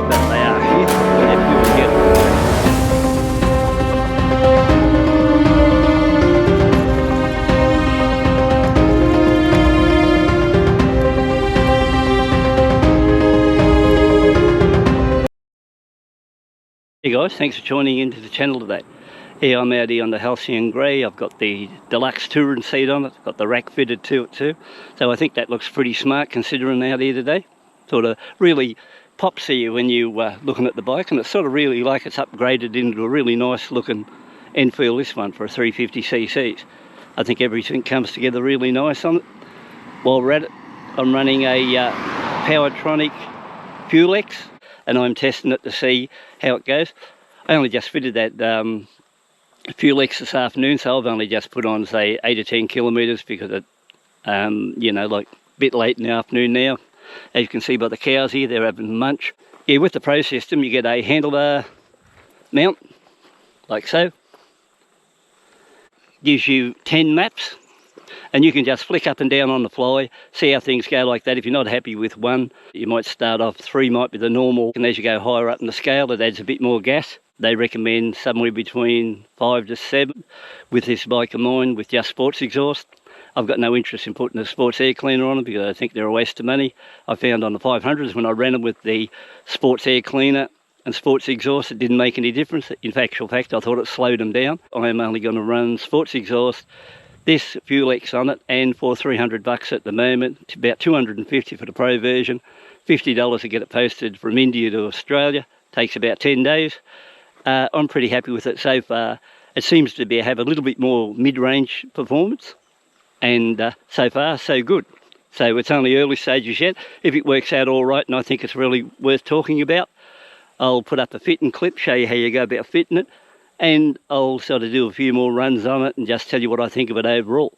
but they are here. They're fuel here. Hey guys, thanks for joining into the channel today. Here I'm out here on the Halcyon Grey. I've got the deluxe touring seat on it, got the rack fitted to it too. So I think that looks pretty smart considering out here today. Sort of really pops to you when you looking at the bike, and it's sort of really like it's upgraded into a really nice looking Enfield, this one, for a 350cc. I think everything comes together really nice on it. While we're at it, I'm running a Powertronic FuelX, and I'm testing it to see how it goes. I only just fitted that FuelX this afternoon, so I've only just put on, say, 8 or 10 kilometres because it, you know, like a bit late in the afternoon now. As you can see by the cows here, they're having munch. Yeah, with the Pro system, you get a handlebar mount, like so. Gives you 10 maps, and you can just flick up and down on the fly, see how things go like that. If you're not happy with one, you might start off 3, might be the normal, and as you go higher up in the scale, it adds a bit more gas. They recommend somewhere between 5 to 7 with this bike of mine with just sports exhaust. I've got no interest in putting a sports air cleaner on them because I think they're a waste of money. I found on the 500s when I ran them with the sports air cleaner and sports exhaust, it didn't make any difference. In actual fact, I thought it slowed them down. I am only going to run sports exhaust, this FuelX on it, and for $300 at the moment. It's about $250 for the Pro version, $50 to get it posted from India to Australia. Takes about 10 days. I'm pretty happy with it so far. It seems to have a little bit more mid-range performance, and so far so good. So it's only early stages yet. If it works out all right, and I think it's really worth talking about, I'll put up a fitting clip, show you how you go about fitting it, and I'll sort of do a few more runs on it and just tell you what I think of it overall.